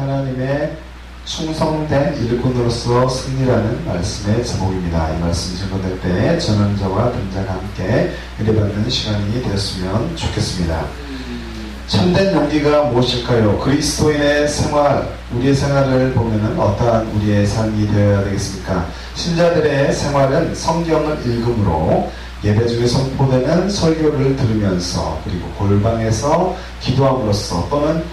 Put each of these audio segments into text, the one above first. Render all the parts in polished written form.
하나님의 충성된 일꾼으로서 승리라는 말씀의 제목입니다. 이 말씀이 증거될 때 저는 저와 등자가 함께 은혜받는 시간이 되었으면 좋겠습니다. 참된 용기가 무엇일까요? 그리스도인의 생활, 우리의 생활을 보면은 어떠한 우리의 삶이 되어야 되겠습니까? 신자들의 생활은 성경을 읽음으로, 예배 중에 선포되는 설교를 들으면서, 그리고 골방에서 기도함으로써, 또는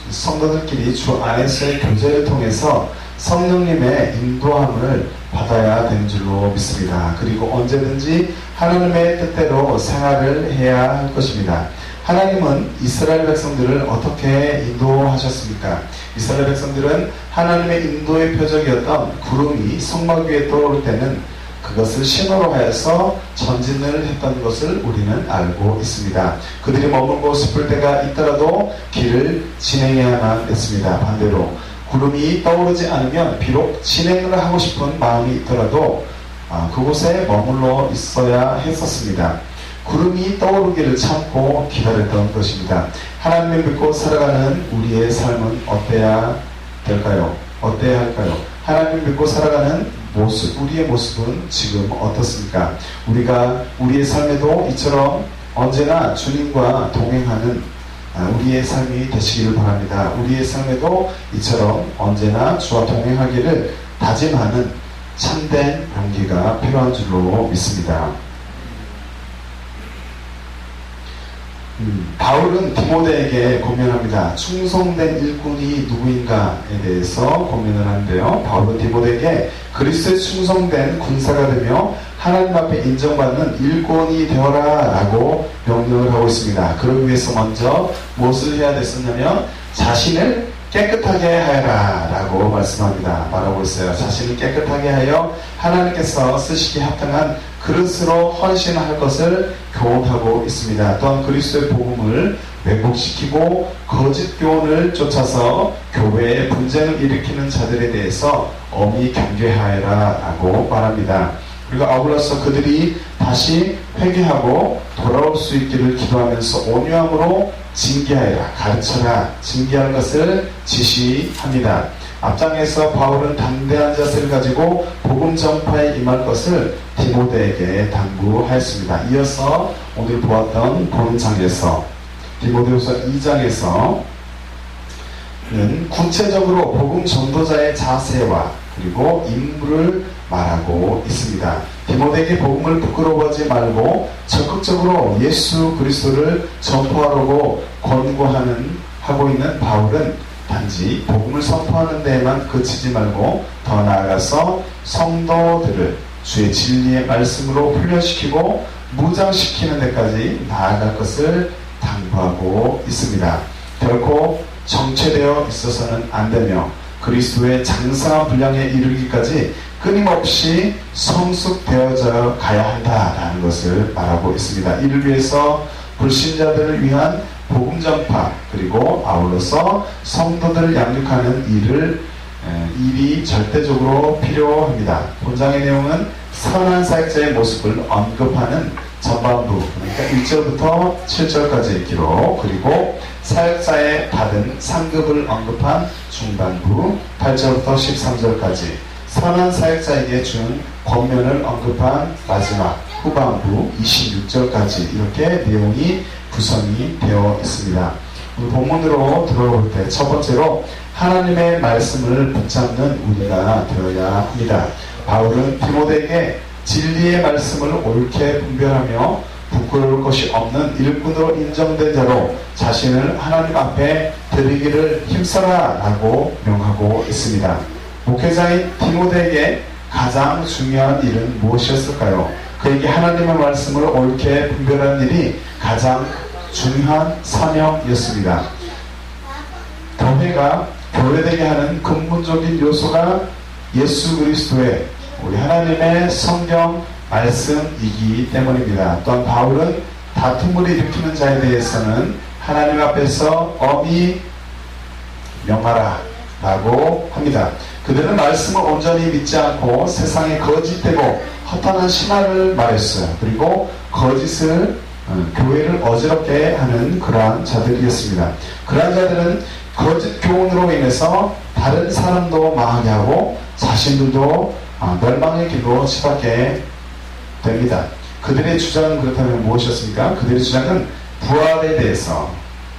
성도들끼리 주 안에서의 교제를 통해서 성령님의 인도함을 받아야 되는 줄로 믿습니다. 그리고 언제든지 하나님의 뜻대로 생활을 해야 할 것입니다. 하나님은 이스라엘 백성들을 어떻게 인도하셨습니까? 이스라엘 백성들은 하나님의 인도의 표적이었던 구름이 성막 위에 떠오를 때는 그것을 신호로 하여서 전진을 했던 것을 우리는 알고 있습니다. 그들이 머물고 싶을 때가 있더라도 길을 진행해야만 했습니다. 반대로 구름이 떠오르지 않으면 비록 진행을 하고 싶은 마음이 있더라도 그곳에 머물러 있어야 했었습니다. 구름이 떠오르기를 참고 기다렸던 것입니다. 하나님을 믿고 살아가는 우리의 삶은 어때야 될까요? 어때야 할까요? 하나님을 믿고 살아가는 모습, 우리의 모습은 지금 어떻습니까? 우리가 우리의 삶에도 이처럼 언제나 주님과 동행하는 우리의 삶이 되시기를 바랍니다. 우리의 삶에도 이처럼 언제나 주와 동행하기를 다짐하는 참된 용기가 필요한 줄로 믿습니다. 바울은 디모데에게 고면합니다. 충성된 일꾼이 누구인가에 대해서 고면을 하는데요. 바울은 디모데에게 그리스도에 충성된 군사가 되며 하나님 앞에 인정받는 일꾼이 되어라 라고 명령을 하고 있습니다. 그러기 위해서 먼저 무엇을 해야 됐었냐면 자신을 깨끗하게 하여라 라고 말하고 있어요. 자신을 깨끗하게 하여 하나님께서 쓰시기에 합당한 그릇으로 헌신할 것을 교훈하고 있습니다. 또한 그리스도의 복음을 왜곡시키고 거짓 교훈을 쫓아서 교회에 분쟁을 일으키는 자들에 대해서 엄히 경계하여라 라고 말합니다. 그리고 아울러서 그들이 다시 회개하고 돌아올 수 있기를 기도하면서 온유함으로 징계하여라, 가르쳐라, 징계할 것을 지시합니다. 앞장에서 바울은 담대한 자세를 가지고 복음 전파에 임할 것을 디모데에게 당부하였습니다. 이어서 오늘 보았던 본장에서 디모데후서 2장에서는 구체적으로 복음 전도자의 자세와 그리고 임무를 말하고 있습니다. 디모데에게 복음을 부끄러워하지 말고 적극적으로 예수 그리스도를 전포하려고 권고하고 있는 바울은 단지 복음을 선포하는 데에만 그치지 말고 더 나아가서 성도들을 주의 진리의 말씀으로 훈련시키고 무장시키는 데까지 나아갈 것을 당부하고 있습니다. 결코 정체되어 있어서는 안 되며 그리스도의 장성한 분량에 이르기까지 끊임없이 성숙되어져 가야 한다라는 것을 말하고 있습니다. 이를 위해서 불신자들을 위한 복음 전파 그리고 아울러서 성도들을 양육하는 일이 절대적으로 필요합니다. 본장의 내용은 선한 사역자의 모습을 언급하는 전반부, 그러니까 1절부터 7절까지의 기록, 그리고 사역자의 받은 상급을 언급한 중반부 8절부터 13절까지, 선한 사역자에게 준 권면을 언급한 마지막 후반부 26절까지 이렇게 내용이 구성이 되어 있습니다. 오늘 본문으로 들어볼 때 첫 번째로 하나님의 말씀을 붙잡는 우리가 되어야 합니다. 바울은 디모데에게 진리의 말씀을 옳게 분별하며 부끄러울 것이 없는 일꾼으로 인정된 자로 자신을 하나님 앞에 드리기를 힘써라 라고 명하고 있습니다. 목회자인 디모데에게 가장 중요한 일은 무엇이었을까요? 그에게 하나님의 말씀을 옳게 분별하는 일이 가장 중요한 사명이었습니다. 교회가 교회되게 하는 근본적인 요소가 예수 그리스도의 우리 하나님의 성경 말씀이기 때문입니다. 또한 바울은 다툼을 일으키는 자에 대해서는 하나님 앞에서 엄히 명하라 라고 합니다. 그들은 말씀을 온전히 믿지 않고 세상에 거짓되고 허탄한 신화를 말했어요. 그리고 거짓을 교회를 어지럽게 하는 그러한 자들이었습니다. 그러한 자들은 거짓 교훈으로 인해서 다른 사람도 망하게 하고 자신들도 멸망의 길로 치닫게 됩니다. 그들의 주장은 그렇다면 무엇이었습니까? 그들의 주장은 부활에 대해서,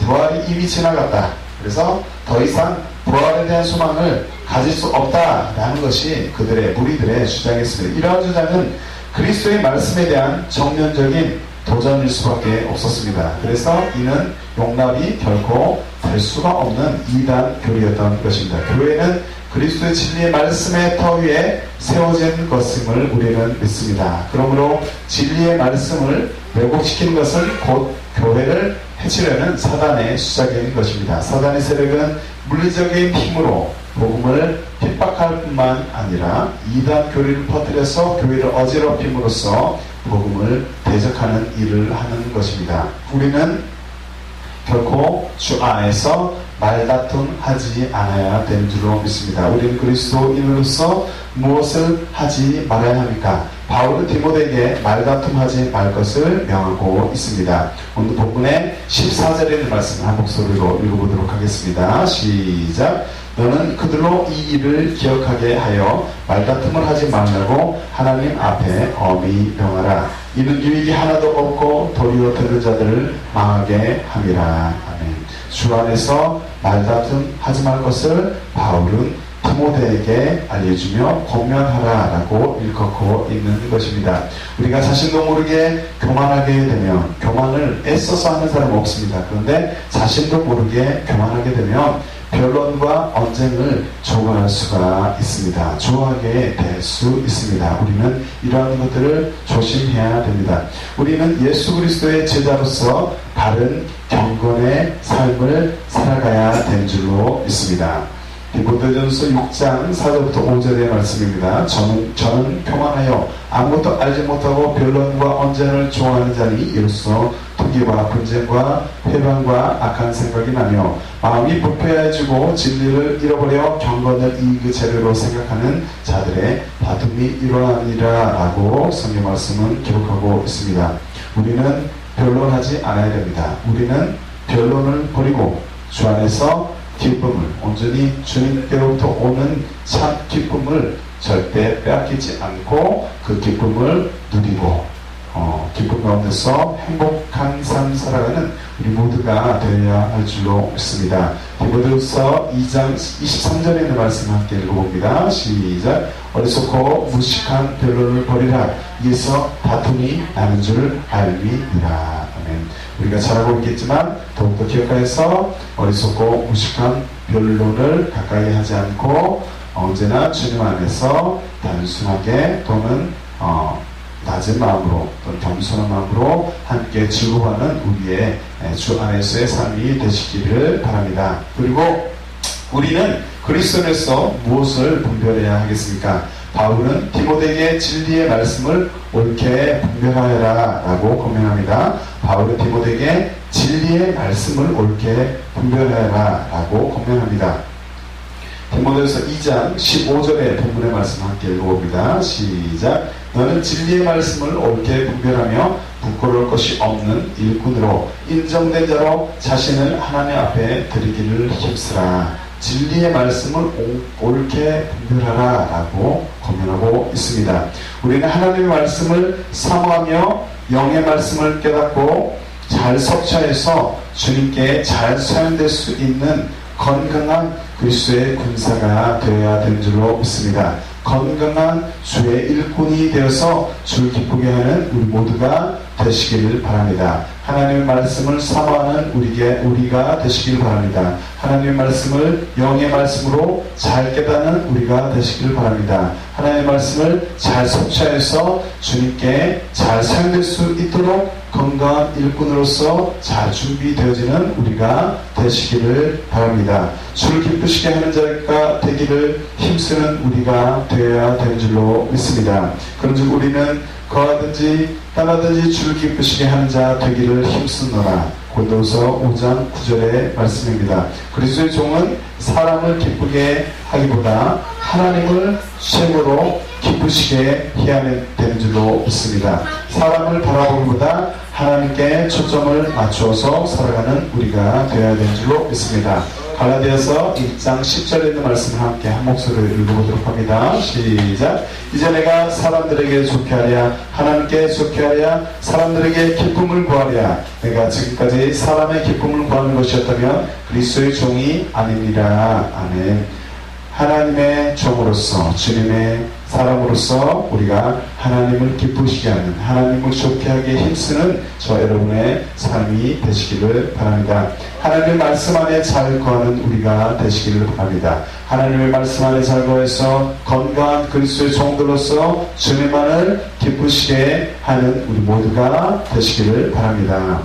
부활이 이미 지나갔다, 그래서 더 이상 부활에 대한 소망을 가질 수 없다라는 것이 그들의, 무리들의 주장이었습니다. 이러한 주장은 그리스도의 말씀에 대한 정면적인 도전일 수밖에 없었습니다. 그래서 이는 용납이 결코 될 수가 없는 이단 교리였던 것입니다. 교회는 그리스도의 진리의 말씀의 터 위에 세워진 것임을 우리는 믿습니다. 그러므로 진리의 말씀을 왜곡시키는 것은 곧 교회를 해치려는 사단의 수작인 것입니다. 사단의 세력은 물리적인 힘으로 복음을 핍박할 뿐만 아니라 이단 교리를 퍼뜨려서 교회를 어지럽힘으로써 복음을 대적하는 일을 하는 것입니다. 우리는 결코 주 안에서 말다툼하지 않아야 되는 줄로 믿습니다. 우리는 그리스도인으로서 무엇을 하지 말아야 합니까? 바울은 디모데에게 말다툼하지 말 것을 명하고 있습니다. 오늘 본문의 14절에 있는 말씀을 한 목소리로 읽어보도록 하겠습니다. 시작. 너는 그들로 이 일을 기억하게 하여 말다툼을 하지 말라고 하나님 앞에 엄히 명하라. 이는 유익이 하나도 없고 도리어 들은 자들을 망하게 함이라. 아멘. 주 안에서 말다툼 하지 말 것을 바울은 디모데에게 알려주며 권면하라라고 일컫고 있는 것입니다. 우리가 자신도 모르게 교만하게 되면, 교만을 애써서 하는 사람은 없습니다. 그런데 자신도 모르게 교만하게 되면 변론과 언쟁을 조장할 수가 있습니다. 조하게 될 수 있습니다. 우리는 이러한 것들을 조심해야 됩니다. 우리는 예수 그리스도의 제자로서 바른 경건의 삶을 살아가야 되는 줄로 믿습니다. 디모데전서 6장 4절부터 5절의 말씀입니다. 저는 교만하여 아무것도 알지 못하고 변론과 언쟁을 좋아하는 자니 이로써 투기와 분쟁과 회방과 악한 생각이 나며 마음이 불쾌해지고 진리를 잃어버려 경건을 이익의 재료로 생각하는 자들의 다툼이 일어나니라 라고 성경 말씀은 기록하고 있습니다. 우리는 변론하지 않아야 됩니다. 우리는 변론을 버리고 주 안에서 기쁨을, 온전히 주님께로부터 오는 참 기쁨을 절대 빼앗기지 않고 그 기쁨을 누리고 기쁨 가운데서 행복한 삶 살아가는 우리 모두가 되어야 할 줄로 믿습니다. 디모데후서 2장 23절에 있는 말씀을 함께 읽어봅니다. 시작. 어리석고 무식한 변론을 버리라. 이에서 다툼이 나는 줄 알미니라. 아멘. 우리가 잘 알고 있겠지만 더욱더 기억하여서 어리석고 무식한 변론을 가까이 하지 않고 언제나 주님 안에서 단순하게 또는 낮은 마음으로 또는 겸손한 마음으로 함께 즐거워하는 우리의 주 안에서의 삶이 되시기를 바랍니다. 그리고 우리는 그리스도에서 무엇을 분별해야 하겠습니까? 바울은 디모데에게 진리의 말씀을 옳게 분별하여라 라고 권면합니다. 바울은 디모데에게 진리의 말씀을 옳게 분별하여라 라고 권면합니다. 디모데후서 2장 15절의 본문의 말씀 함께 읽어봅니다. 시작. 너는 진리의 말씀을 옳게 분별하며 부끄러울 것이 없는 일꾼으로 인정된 자로 자신을 하나님 앞에 드리기를 힘쓰라. 진리의 말씀을 옳게 분별하라 라고 권면하고 있습니다. 우리는 하나님의 말씀을 사모하며 영의 말씀을 깨닫고 잘 섭취해서 주님께 잘 사용될 수 있는 건강한 그리스도의 군사가 되어야 되는 줄로 믿습니다. 건강한 주의 일꾼이 되어서 주를 기쁘게 하는 우리 모두가 되시기를 바랍니다. 하나님의 말씀을 사모하는 우리가 되시기를 바랍니다. 하나님의 말씀을 영의 말씀으로 잘 깨닫는 우리가 되시기를 바랍니다. 하나님의 말씀을 잘 섭취해서 주님께 잘 사용될 수 있도록 건강한 일꾼으로서 잘 준비되어지는 우리가 되시기를 바랍니다. 주를 기쁘시게 하는 자가 되기를 힘쓰는 우리가 되어야 되는 줄로 믿습니다. 그런즉 우리는 거하든지 떠나든지 주를 기쁘시게 하는 자 되기를 힘쓰노라. 고린도후서 5장 9절의 말씀입니다. 그리스도의 종은 사람을 기쁘게 하기보다 하나님을 최고로 기쁘시게 해야 되는 줄로 믿습니다. 사람을 바라보기보다 하나님께 초점을 맞추어서 살아가는 우리가 되어야 되는 줄로 믿습니다. 갈라디아서 1장 10절에 있는 말씀을 함께 한 목소리로 읽어보도록 합니다. 시작. 이제 내가 사람들에게 좋게 하랴 하나님께 좋게 하랴 사람들에게 기쁨을 구하랴 내가 지금까지 사람의 기쁨을 구하는 것이었다면 그리스도의 종이 아닙니다. 아멘. 하나님의 종으로서 주님의 사람으로서 우리가 하나님을 기쁘시게 하는 하나님을 좋게 하기에 힘쓰는 저 여러분의 삶이 되시기를 바랍니다. 하나님의 말씀 안에 잘 거하는 우리가 되시기를 바랍니다. 하나님의 말씀 안에 잘 거해서 건강한 그리스도의 종들로서 주님만을 기쁘시게 하는 우리 모두가 되시기를 바랍니다.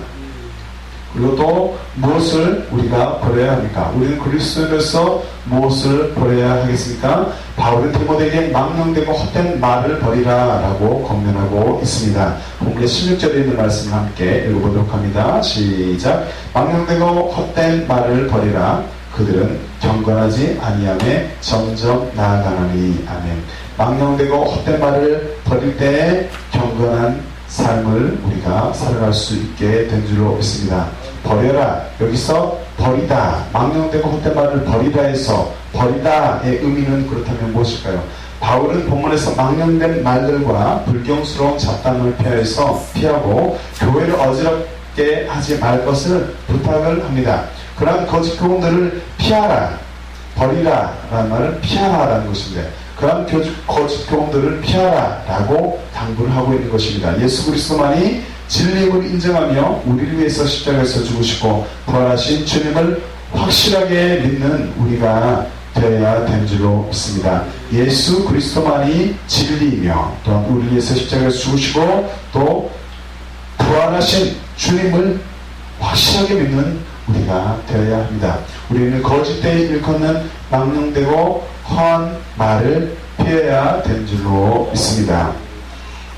그리고 또 무엇을 우리가 버려야 합니까? 우리는 그리스도인으로서 무엇을 버려야 하겠습니까? 바울은 디모데에게 망령되고 헛된 말을 버리라 라고 권면하고 있습니다. 본문의 16절에 있는 말씀을 함께 읽어보도록 합니다. 시작. 망령되고 헛된 말을 버리라. 그들은 경건하지 아니하매 점점 나아가나니. 아멘. 망령되고 헛된 말을 버릴 때에 경건한 삶을 우리가 살아갈 수 있게 된 줄로 믿습니다. 버려라. 여기서 버리다. 망령되고 헛된 말을 버리다 해서 버리다의 의미는 그렇다면 무엇일까요? 바울은 본문에서 망령된 말들과 불경스러운 잡담을 피하고 교회를 어지럽게 하지 말 것을 부탁을 합니다. 그러한 거짓 교훈들을 피하라. 버리라 라는 말은 피하라라는 것인데 그런 거짓 교훈들을 피하라 라고 당부를 하고 있는 것입니다. 예수 그리스도만이 진리임을 인정하며 우리를 위해서 십자가에서 죽으시고 부활하신 주님을 확실하게 믿는 우리가 되어야 된 줄로 믿습니다. 예수 그리스도만이 진리이며 또한 우리를 위해서 십자가에서 죽으시고 또 부활하신 주님을 확실하게 믿는 우리가 되어야 합니다. 우리는 거짓되이 일컫는 망령되고 허한 말을 피해야 된 줄로 믿습니다.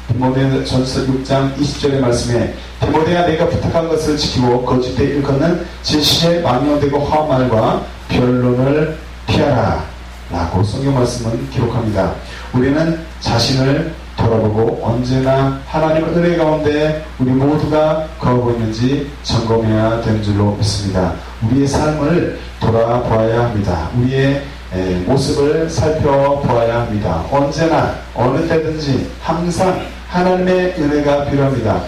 디모데전서 6장 20절의 말씀에 디모데야 내가 부탁한 것을 지키고 거짓되이 일컫는 진실의 망령되고 허한 말과 변론을 피하라 라고 성경 말씀은 기록합니다. 우리는 자신을 돌아보고 언제나 하나님의 은혜 가운데 우리 모두가 거하고 있는지 점검해야 되는 줄로 믿습니다. 우리의 삶을 돌아보아야 합니다. 우리의 모습을 살펴보아야 합니다. 언제나 어느 때든지 항상 하나님의 은혜가 필요합니다.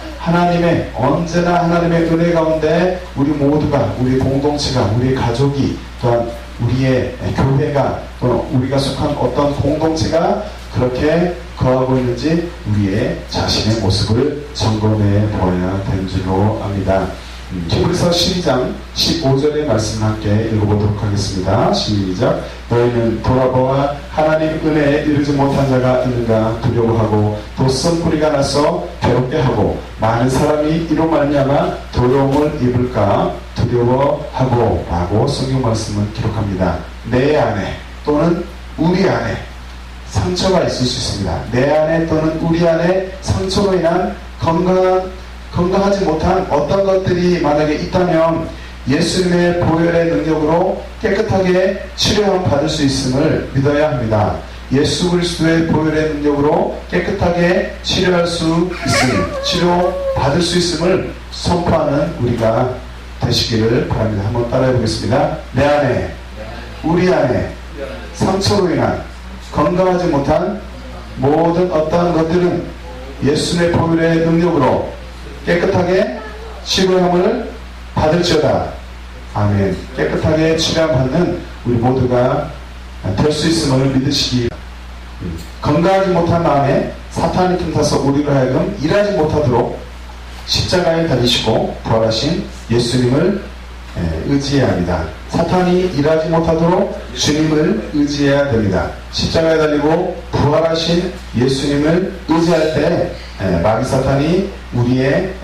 언제나 하나님의 은혜 가운데 우리 모두가 우리 공동체가 우리 가족이 또한 우리의 교회가 또 우리가 속한 어떤 공동체가 그렇게 거하고 있는지 우리의 자신의 모습을 점검해 보아야 되는 줄로 압니다. 히브리서 12장 15절의 말씀을 함께 읽어보도록 하겠습니다. 시작. 너희는 돌아보아 하나님 은혜에 이르지 못한 자가 있는가 두려워하고 또 쓴뿌리가 나서 괴롭게 하고 많은 사람이 이로 말미암아 두려움을 입을까 두려워하고 라고 성경 말씀은 기록합니다. 내 안에 또는 우리 안에 상처가 있을 수 있습니다. 내 안에 또는 우리 안에 상처로 인한 건강하지 못한 어떤 것들이 만약에 있다면 예수님의 보혈의 능력으로 깨끗하게 치료함 받을 수 있음을 믿어야 합니다. 예수 그리스도의 보혈의 능력으로 깨끗하게 치료할 수 있음, 치료 받을 수 있음을 선포하는 우리가 되시기를 바랍니다. 한번 따라해 보겠습니다. 내 안에, 우리 안에 상처로 인한 건강하지 못한 모든 어떠한 것들은 예수님의 보혈의 능력으로 깨끗하게 치료함을 받을지어다. 아멘. 깨끗하게 치료함 받는 우리 모두가 될 수 있음을 믿으시기. 건강하지 못한 마음에 사탄이 틈타서 우리로 하여금 일하지 못하도록 십자가에 달리시고 부활하신 예수님을 의지해야 합니다. 사탄이 일하지 못하도록 주님을 의지해야 됩니다. 십자가에 달리고 부활하신 예수님을 의지할 때 마귀 사탄이 우리의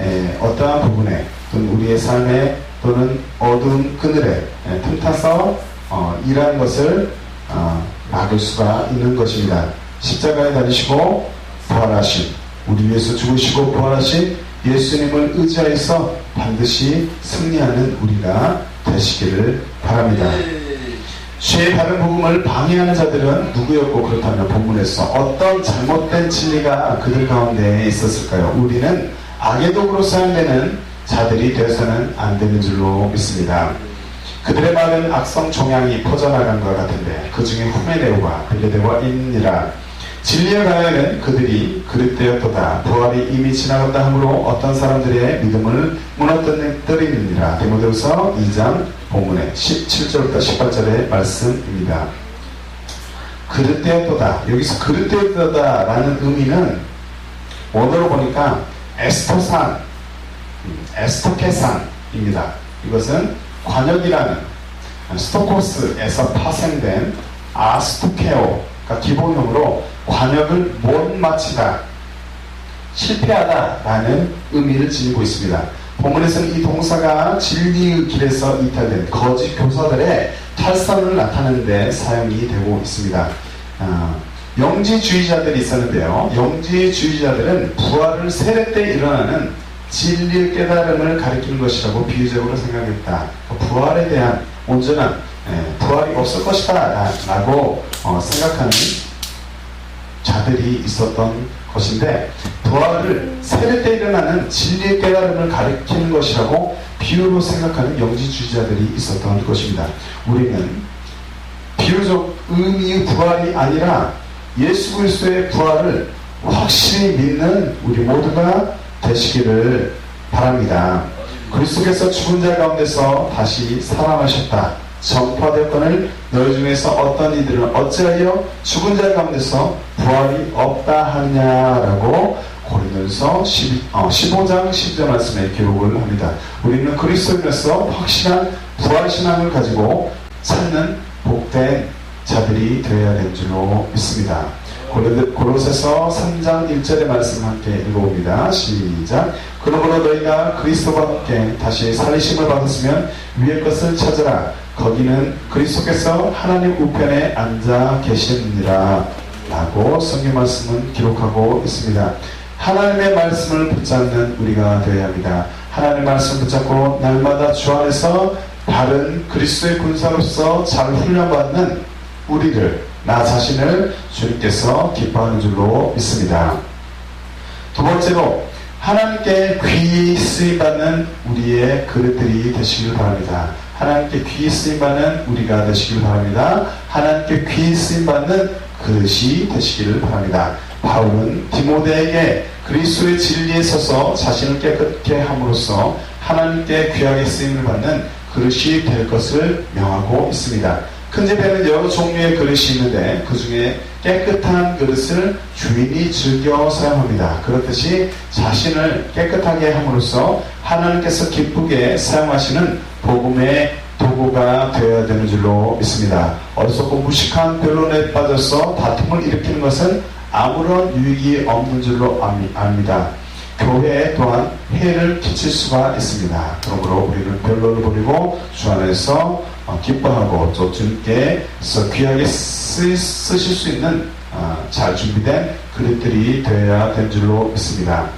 어떠한 부분에 또는 우리의 삶에 또는 어두운 그늘에 틈타서 일하는 것을 막을 수가 있는 것입니다. 십자가에 달리시고 부활하신 우리 위해서 죽으시고 부활하신 예수님을 의지하여서 반드시 승리하는 우리가 되시기를 바랍니다. 죄의 바른 복음을 방해하는 자들은 누구였고 그렇다면 본문에서 어떤 잘못된 진리가 그들 가운데 있었을까요? 우리는 악의 도구로 사용되는 자들이 되어서는 안 되는 줄로 믿습니다. 그들의 말은 악성 종양이 퍼져나간 것 같은데 그 중에 후메네오가 빌레데와 있느니라. 진리의 가에는 그들이 그릇되었도다. 부활이 이미 지나갔다 하므로 어떤 사람들의 믿음을 무너뜨리느니라. 디모데후서 2장 본문의 17절부터 18절의 말씀입니다. 그릇되었도다. 여기서 그릇되었도다 라는 의미는 원어로 보니까 에스토산, 에스토케산입니다. 이것은 관역이라는 스토코스에서 파생된 아스토케오가 기본형으로 관역을 못 마치다, 실패하다 라는 의미를 지니고 있습니다. 본문에서는 이 동사가 진리의 길에서 이탈된 거짓 교사들의 탈선을 나타내는 데 사용이 되고 있습니다. 영지주의자들이 있었는데요. 영지주의자들은 부활을 세례 때 일어나는 진리의 깨달음을 가리키는 것이라고 비유적으로 생각했다. 부활에 대한 온전한 부활이 없을 것이다 라고 생각하는 자들이 있었던 것인데, 부활을 세례 때 일어나는 진리의 깨달음을 가리키는 것이라고 비유로 생각하는 영지주의자들이 있었던 것입니다. 우리는 비유적 의미의 부활이 아니라 예수 그리스도의 부활을 확실히 믿는 우리 모두가 되시기를 바랍니다. 그리스도께서 죽은 자 가운데서 다시 살아나셨다. 전파되었거늘 너희 중에서 어떤 이들은 어찌하여 죽은 자 가운데서 부활이 없다 하냐라고 고린도전서 15장 10절 말씀에 기록을 합니다. 우리는 그리스도인으로서 확실한 부활신앙을 가지고 찾는 복된 자들이 되어야 될 줄로 믿습니다. 고로새서 3장 1절의 말씀 함께 읽어봅니다. 시작. 그러므로 너희가 그리스도와 함께 다시 살리심을 받았으면 위의 것을 찾으라. 거기는 그리스도께서 하나님 우편에 앉아 계시느니라 라고 성경 말씀은 기록하고 있습니다. 하나님의 말씀을 붙잡는 우리가 되어야 합니다. 하나님의 말씀을 붙잡고 날마다 주 안에서 바른 그리스도의 군사로서 잘 훈련받는 우리를, 나 자신을 주님께서 기뻐하는 줄로 믿습니다. 두 번째로, 하나님께 귀히 쓰임받는 우리의 그릇들이 되시길 바랍니다. 하나님께 귀히 쓰임받는 우리가 되시길 바랍니다. 하나님께 귀히 쓰임받는 그릇이 되시기를 바랍니다. 바울은 디모데에게 그리스도의 진리에 서서 자신을 깨끗게 함으로써 하나님께 귀하게 쓰임을 받는 그릇이 될 것을 명하고 있습니다. 큰 집에는 여러 종류의 그릇이 있는데 그 중에 깨끗한 그릇을 주인이 즐겨 사용합니다. 그렇듯이 자신을 깨끗하게 함으로써 하나님께서 기쁘게 사용하시는 복음의 도구가 되어야 되는 줄로 믿습니다. 어리석고 무식한 변론에 빠져서 다툼을 일으키는 것은 아무런 유익이 없는 줄로 압니다. 교회에 또한 해를 끼칠 수가 있습니다. 그러므로 우리는 변론을 버리고 주 안에서 기뻐하고 또 주님께서 귀하게 쓰실 수 있는 잘 준비된 그릇들이 되어야 될 줄로 믿습니다.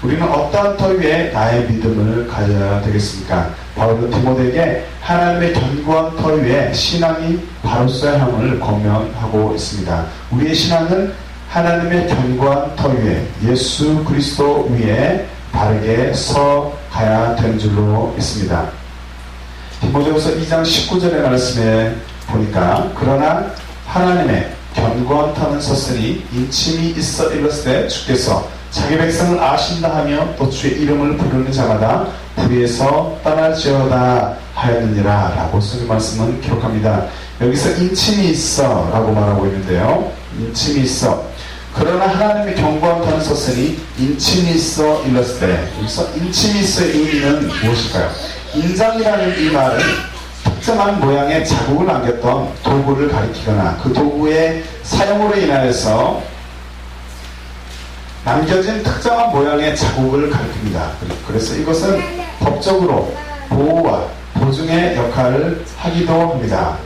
우리는 어떠한 터 위에 나의 믿음을 가져야 되겠습니까? 바울은 디모데에게 하나님의 견고한 터 위에 신앙이 바로 서야 함을 권면하고 있습니다. 우리의 신앙은 하나님의 견고한 터 위에 예수 그리스도 위에 바르게 서 가야 되는 줄로 믿습니다. 디모데후서 2장 19절의 말씀에 보니까 그러나 하나님의 견고한 터는 섰으니 인침이 있어 일렀을 때 주께서 자기 백성을 아신다 하며 또 주의 이름을 부르는 자마다 불의에서 떠날지어다 하였느니라 라고 성경 말씀은 기록합니다. 여기서 인침이 있어 라고 말하고 있는데요. 인침이 있어. 그러나 하나님의 견고한 터는 섰으니 인침이 있어 일렀을 때, 여기서 인침이 있어의 의미는 무엇일까요? 인장이라는 이 말은 특정한 모양의 자국을 남겼던 도구를 가리키거나 그 도구의 사용으로 인하여서 남겨진 특정한 모양의 자국을 가리킵니다. 그래서 이것은 법적으로 보호와 보증의 역할을 하기도 합니다.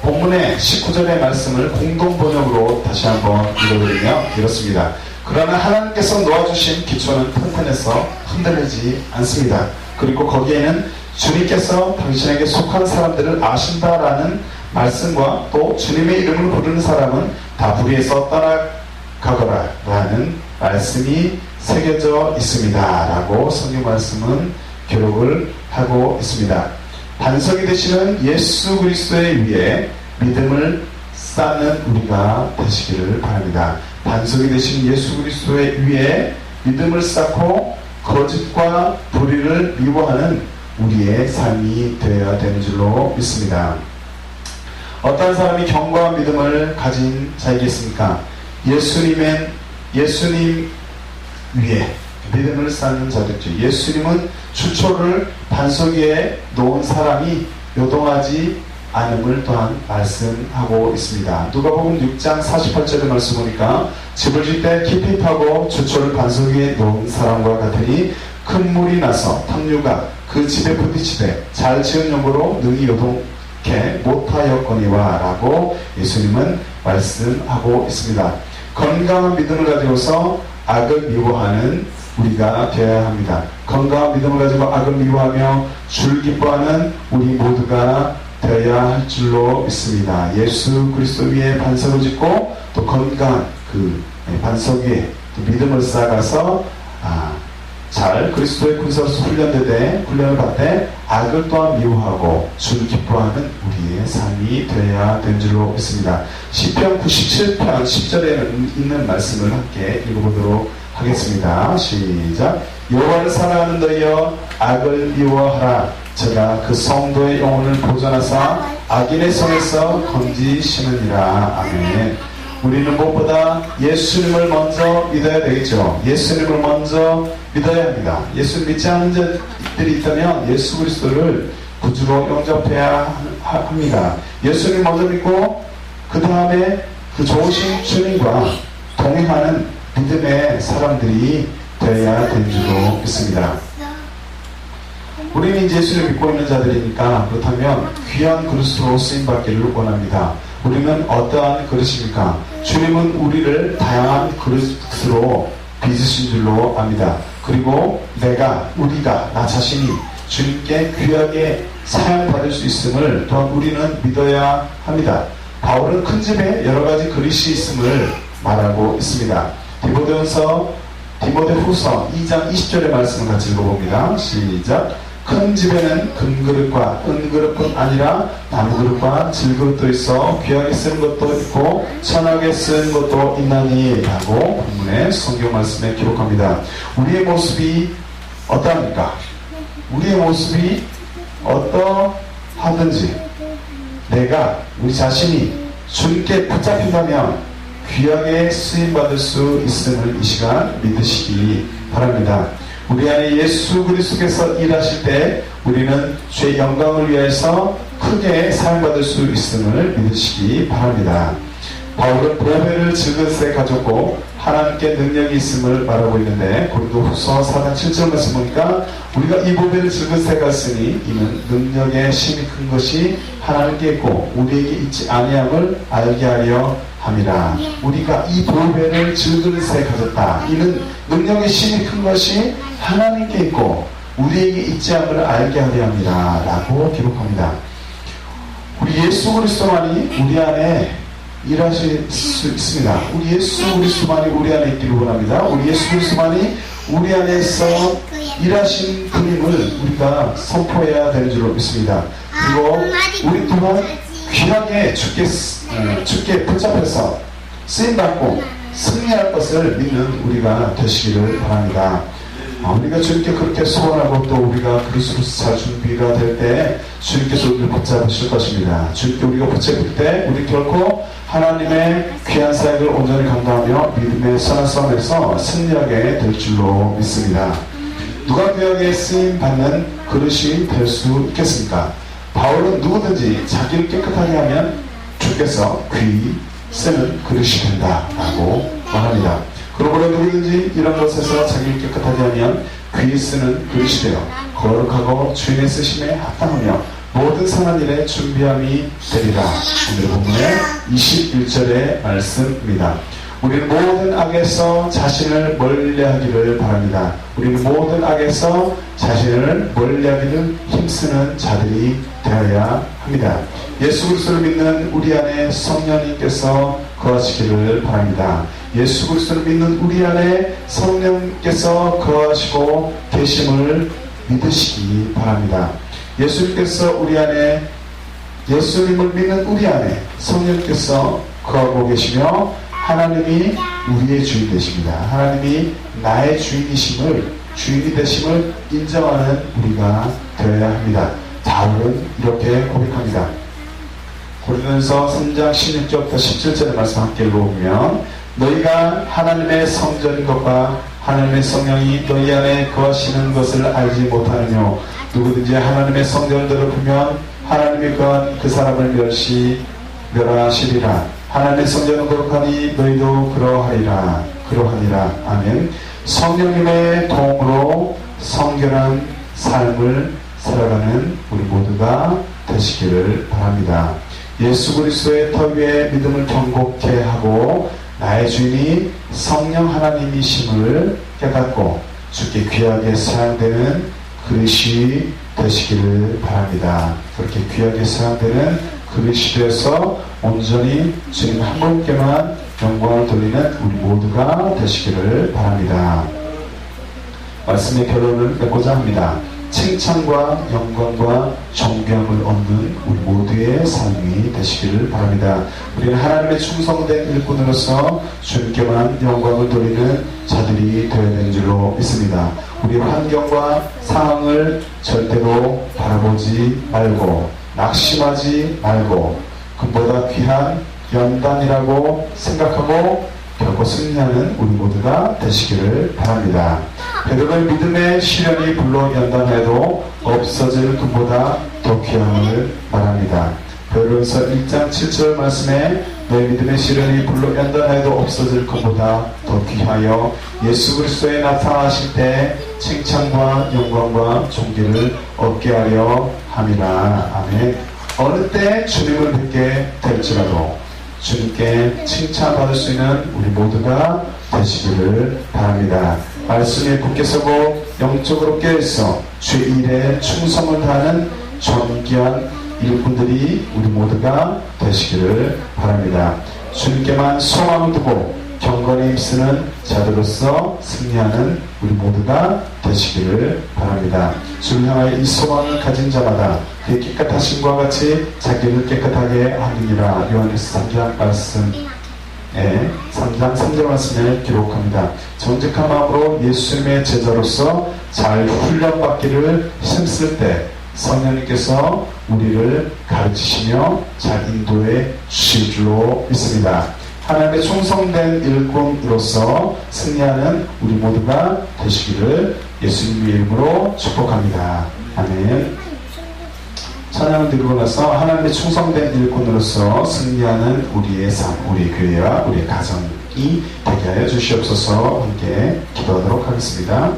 본문의 19절의 말씀을 공동 번역으로 다시 한번 읽어드리며 이렇습니다. 그러나 하나님께서 놓아주신 기초는 튼튼해서 흔들리지 않습니다. 그리고 거기에는 주님께서 당신에게 속한 사람들을 아신다라는 말씀과 또 주님의 이름을 부르는 사람은 다 불의에서 떠나가거라 라는 말씀이 새겨져 있습니다 라고 성경 말씀은 기록을 하고 있습니다. 반석이 되시는 예수 그리스도의 위에 믿음을 쌓는 우리가 되시기를 바랍니다. 반석이 되신 예수 그리스도의 위에 믿음을 쌓고 거짓과 불의를 미워하는 우리의 삶이 되어야 되는 줄로 믿습니다. 어떤 사람이 견고한 믿음을 가진 자이겠습니까? 예수님 위에 믿음을 쌓는 자들이죠. 예수님은 추초를 반석 위에 놓은 사람이 요동하지 않음을 또한 말씀하고 있습니다. 누가복음 6장 48절의 말씀 보니까 집을 질 때 깊이 파고 추초를 반석 위에 놓은 사람과 같으니 큰 물이 나서 탕류가 그 집에 부딪히되 잘 지은 용으로 능히 요동케 못하였거니와 라고 예수님은 말씀하고 있습니다. 건강한 믿음을 가지고서 악을 미워하는 우리가 되어야 합니다. 건강한 믿음을 가지고 악을 미워하며 주를 기뻐하는 우리 모두가 되어야 할 줄로 믿습니다. 예수 그리스도 위에 반석을 짓고 또 건강한 그 반석 위에 또 믿음을 쌓아가서 잘 그리스도의 군사로서 훈련을 받되 악을 또한 미워하고 주를 기뻐하는 우리의 삶이 되어야 된 줄로 믿습니다. 시편 97편 10절에 있는 말씀을 함께 읽어보도록 하겠습니다. 시작. 여호와를 사랑하는 너희여 악을 미워하라. 저가 그 성도의 영혼을 보존하사 악인의 손에서 건지시느니라. 아멘. 우리는 무엇보다 예수님을 먼저 믿어야 되겠죠. 예수님을 먼저 믿어야 합니다. 예수를 믿지 않는 자들이 있다면 예수 그리스도를 구주로 영접해야 합니다. 예수님 먼저 믿고 그 다음에 그 좋으신 주님과 동행하는 믿음의 사람들이 되어야 된 줄로 믿습니다. 우리는 이제 예수를 믿고 있는 자들이니까 그렇다면 귀한 그릇으로 쓰임받기를 원합니다. 우리는 어떠한 그릇입니까? 주님은 우리를 다양한 그릇으로 빚으신 줄로 압니다. 그리고 우리가 나 자신이 주님께 귀하게 사용받을 수 있음을 또한 우리는 믿어야 합니다. 바울은 큰 집에 여러 가지 그릇이 있음을 말하고 있습니다. 디모데후서 2장 20절의 말씀을 같이 읽어봅니다. 시작. 큰 집에는 금그릇과 은그릇뿐 아니라 나무그릇과 질그릇도 있어 귀하게 쓰는 것도 있고 천하게 쓰는 것도 있나니 라고 본문의 성경 말씀에 기록합니다. 우리의 모습이 어떠합니까? 우리의 모습이 어떠하든지 우리 자신이 주님께 붙잡힌다면 귀하게 쓰임받을 수 있음을 이 시간 믿으시기 바랍니다. 우리 안에 예수 그리스도께서 일하실 때 우리는 주의 영광을 위해서 크게 사용받을 수 있음을 믿으시기 바랍니다. 바울은 보배를 질그릇에 가졌고 하나님께 능력이 있음을 말하고 있는데 고린도후서 4장 7절 말씀 보니까 우리가 이 보배를 질그릇에 갔으니 이는 능력의 힘이 큰 것이 하나님께 있고 우리에게 있지 아니함을 알게 하려 함이라. 우리가 이 보배를 질그릇에 가졌다. 이는 능력의 힘이 큰 것이 하나님께 있고 우리에게 있지 않음을 알게 하려 함이라 라고 기록합니다. 우리 예수 그리스도만이 우리 안에 일하실 수 있습니다. 우리 예수 그리스도만이 우리 안에 있기를 원합니다. 우리 예수 그리스도만이 우리 안에서 일하신 그림을 우리가 선포해야 되는 줄로 믿습니다. 그리고 우리 또한 귀하게 주께 붙잡혀서 쓰임받고 승리할 것을 믿는 우리가 되시기를 바랍니다. 우리가 주님께 그렇게 소원하고 또 우리가 그리스도로서 잘 준비가 될 때 주님께서 우리를 붙잡으실 것입니다. 주님께 우리가 붙잡힐 때 우리 결코 하나님의 귀한 사역을 온전히 감당하며 믿음의 선한 싸움에서 승리하게 될 줄로 믿습니다. 누가 귀하게 쓰임받는 그릇이 될 수 있겠습니까? 바울은 누구든지 자기를 깨끗하게 하면 주께서 귀히 쓰는 그릇이 된다라고 말합니다. 그러므로 누구든지 이런 것에서 자기를 깨끗하게 하면 귀히 쓰는 그릇이 되어 거룩하고 주인의 쓰심에 합당하며 모든 선한 일에 준비함이 되리라. 오늘 본문의 21절의 말씀입니다. 우리는 모든 악에서 자신을 멀리하기를 바랍니다. 우리는 모든 악에서 자신을 멀리하기를 힘쓰는 자들이 되어야 합니다. 예수 그리스도를 믿는 우리 안에 성령님께서 거하시기를 바랍니다. 예수 그리스도를 믿는 우리 안에 성령께서 거하시고 계심을 믿으시기 바랍니다. 예수님께서 우리 안에, 예수님을 믿는 우리 안에 성령께서 거하고 계시며 하나님이 우리의 주인 되십니다. 하나님이 나의 주인이 되심을 인정하는 우리가 되어야 합니다. 바울은 이렇게 고백합니다. 고린도전서 3장 16절부터 17절의 말씀 함께 읽어보면, 너희가 하나님의 성전인 것과 하나님의 성령이 너희 안에 거하시는 것을 알지 못하느뇨. 누구든지 하나님의 성전을 더럽히면 하나님이 거한 그 사람을 멸하시리라. 하나님의 성전은 거룩하니 너희도 그러하니라. 아멘. 성령님의 도움으로 성결한 삶을 살아가는 우리 모두가 되시기를 바랍니다. 예수 그리스도의 터 위에 믿음을 견고케 하고 나의 주인이 성령 하나님이심을 깨닫고 주께 귀하게 사용되는 그릇이 되시기를 바랍니다. 그렇게 귀하게 사용되는 그릇이 되어서 온전히 주님 한 분께만 영광을 돌리는 우리 모두가 되시기를 바랍니다. 말씀의 결론을 맺고자 합니다. 칭찬과 영광과 존경을 얻는 우리 모두의 삶이 되시기를 바랍니다. 우리는 하나님의 충성된 일꾼으로서 주님께만 영광을 돌리는 자들이 되어야 되는 줄로 믿습니다. 우리 환경과 상황을 절대로 바라보지 말고 낙심하지 말고 그보다 귀한 연단이라고 생각하고 결코 승리하는 우리 모두가 되시기를 바랍니다. 베드로의 믿음의 시련이 불러 연단해도 없어질 금보다 더 귀함을 말합니다. 베드로전서 1장 7절 말씀에 너희 믿음의 시련이 불러 연단해도 없어질 금보다 더 귀하여 예수 그리스도에 나타나실 때 칭찬과 영광과 존귀를 얻게 하려 함이라. 아멘. 어느 때 주님을 뵙게 될지라도 주님께 칭찬받을 수 있는 우리 모두가 되시기를 바랍니다. 말씀에 굳게 서고 영적으로 깨어있어 주의 일에 충성을 다하는 존귀한 일꾼들이 우리 모두가 되시기를 바랍니다. 주님께만 소망을 두고 경건에 힘쓰는 자들로서 승리하는 우리 모두가 되시기를 바랍니다. 주를 향하여 이 소망을 가진 자마다 그의 깨끗하심과 같이 자기를 깨끗하게 하느니라. 요한일서 3장 말씀 3장 3절 말씀에 기록합니다. 정직한 마음으로 예수님의 제자로서 잘 훈련받기를 힘쓸 때 성령님께서 우리를 가르치시며 잘 인도해 주실 줄로 믿습니다. 하나님의 충성된 일꾼으로서 승리하는 우리 모두가 되시기를 예수님의 이름으로 축복합니다. 아멘. 찬양을 드리고 나서 하나님의 충성된 일꾼으로서 승리하는 우리의 삶, 우리 교회와 우리 가정이 되게 하여 주시옵소서. 함께 기도하도록 하겠습니다.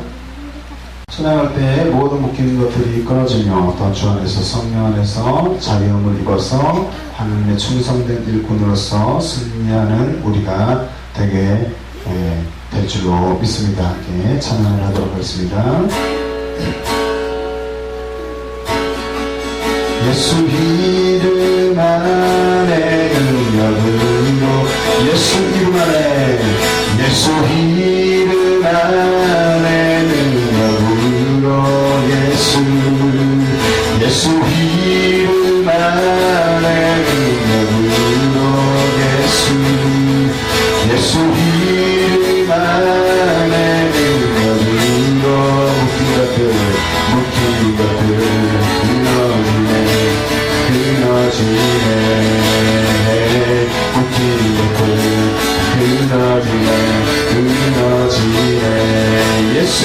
찬양할 때 모든 묶이는 것들이 끊어지며 더 주 안에서 성령 안에서 자유함을 입어서 하나님의 충성된 일꾼으로서 승리하는 우리가 되게 될 줄로 믿습니다. 함께 찬양을 하도록 하겠습니다. 예수 이름 안에 능력으로 예수 이름 안에 예수 이름 안에 능력으로 예수 이름 안에 능력으로 예수 이름 안에 능력으로 묶인 것들 끊어지네 묶인 것들 끊어지네 예수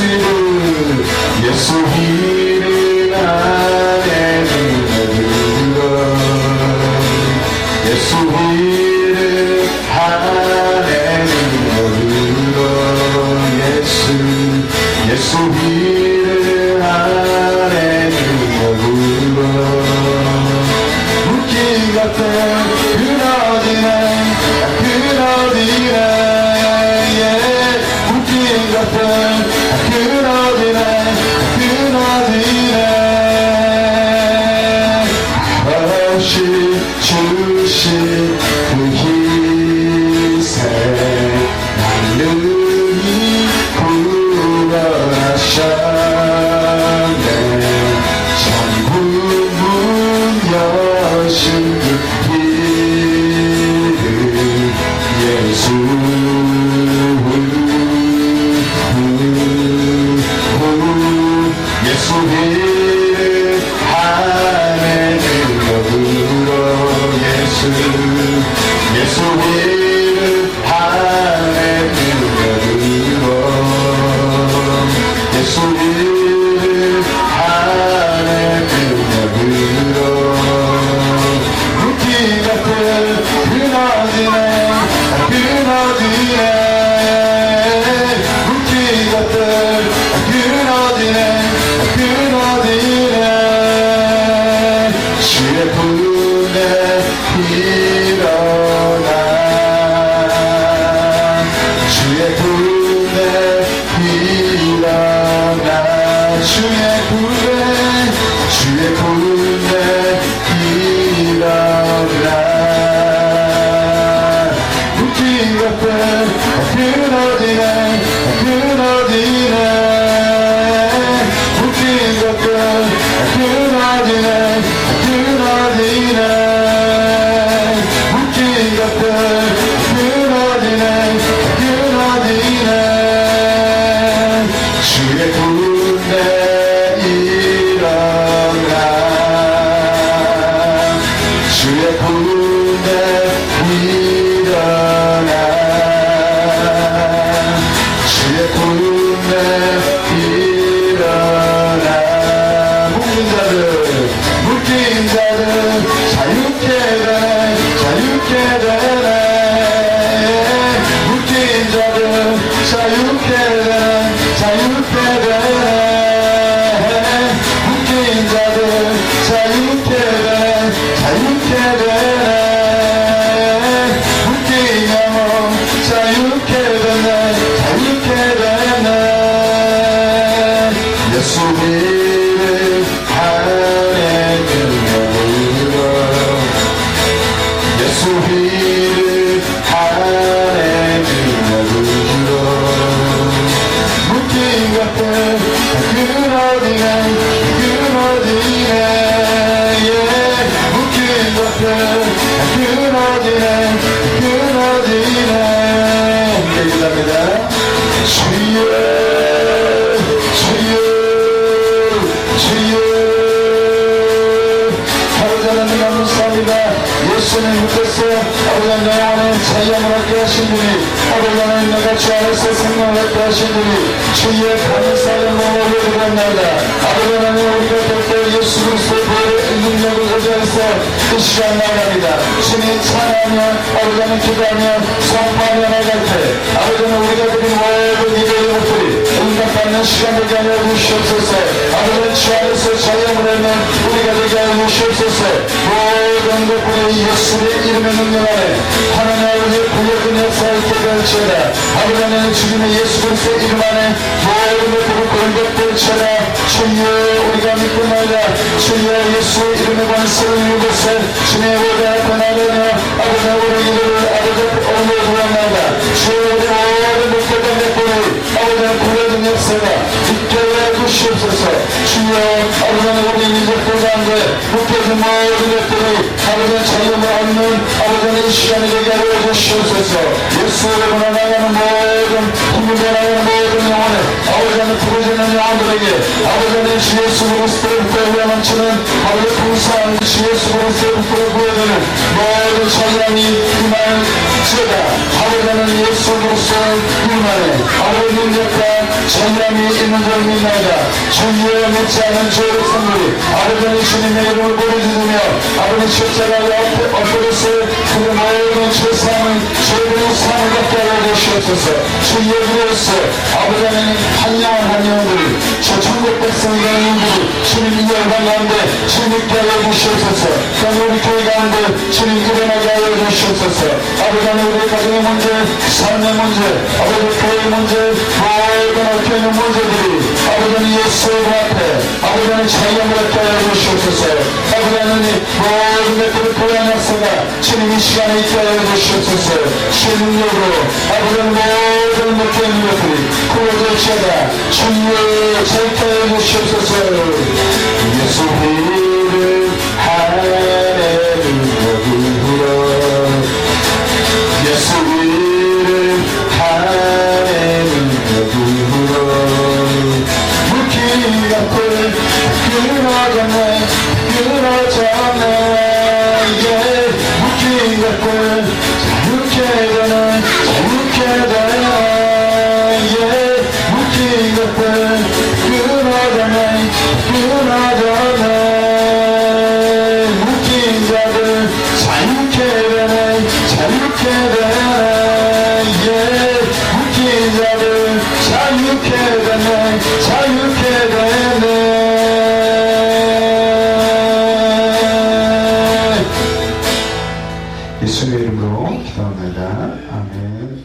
이름 안에 능력으로 예수 이름 안에 능력으로 예수 이름 안에 능력으로 묶인 것들 끊어지네 묶인 것들 끊어지네 없이 주신 그 희생 능히 구원하셨네 전부 구름에 일어나 묶인 자들 자유케 되네 묶인 자들 자유케 되네 묶인 자들 자유케 되네 묶인 영혼 자유케 되네 예수 이름 안에 능력으로 예수 이름 안에 능력으로 묶인 것들 끊어지네 묶인 것들 끊어지네 기도합니다. 주여 아버지 하나님 감사합니다. 예수님 믿겠어 아버지 영원한 자유함을 얻게 하신 분이 아버지 하나님 내가 주 안에서 생명을 얻게 하신 분이 주의 감사의 몸을 드렸나이다. 아버지 하나님 우리가 될 예수 그리스도의 보혈의 능력을 의지해서 이 시간 나아갑니다. 주님 찬양하며 아버지 하나님 기도하며 선포하며 나아갈 때 아버지 하나님 우리가 드린 모든 기도의 목소리 응답받는 시간 되게 하여 주시옵소서. 아버지 주 안에서 자유함을 얻는 우리가 되게 하여 주시옵소서. 모든 것들이 예수의 이름의 능력 안에 하나님 아버지의 구역의 역사를 있게 될지어다. 아버지 하나님 주님의 예수 그리스도의 이름 안에 모든 것들을 공격될지어다. 주여 우리가 믿고나이다. 주여 예수의 이름의 관세를 이곳에 주님의 보좌 앞에 나가며 아버지 우리 이름을 아버지 오늘 구원나이다. 주여 우리 모든 목표된 것들을 아버지 구원의 역사가 있게 해 주시옵소서. 주여 아버지 우리 민족들 가운데 묶여진 모든 것들이 아버지 자유함을 얻는 아버지 이 시간이 되게 하여 주시옵소서. 예수를 나가는 모든 힘을 나가는 모든 영혼을 아버지 부르짖는 영혼들에게 아버지 주 예수 그리스도로부터 흘러넘치는 아버지 풍성한 주 예수 그리스도로부터 구해되는 모든 자유함이 임할지어다. 아버지는 예수 그리스도의 이름 안에 아버지 능력과 자유함이 있는 줄 믿나이다. 주여 믿지 않은 죄의 성들이 아버지는 주님의 이름을 보내주며 아버지 십자가 옆에 엎드려서 그의 모든 죄사함을 죄의 사함을 받게 하여 주시옵소서. 주여 그리스도 아버지는 한 영혼들이 저 천국 백성이 되는 분들이 주님 이열관 가운데 주님 있게 하여 주시옵소서. 그럼 우리 교회 가운데 주님 일어나게 하여 주시옵소서. 아버지 우리 가정의 문제 삶의 문제 아버지 교회의 문제 모든 얽혀있는 문제들이 아버지는 예수의 앞에 아버지는 자유함을 얻게 하여 주시옵소서. 아버지 하나님 모든 것들을 보호한 역사가 주님 이 시간에 있게 하여 주시옵소서. 주의 능력으로 아버지는 모든 얽혀있는 것들이 구워질지어다. 주의 자유케 하여 주시옵소서. 예수 이름 안에 능력으로 예수 이름 안에 능력으로 묶인 것들 끊어졌네 묶인 것들 자유케 되네 묶인 것들 끊어졌네 묶인 자들 자유케 되네 묶인 자들 자유케 되네 예수의 이름으로 기도합니다. 아멘.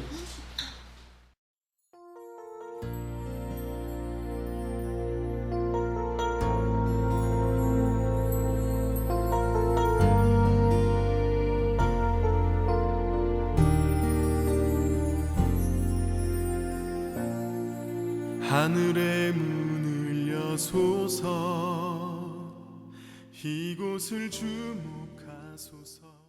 하늘의 문을 여소서 이곳을 주목하소서.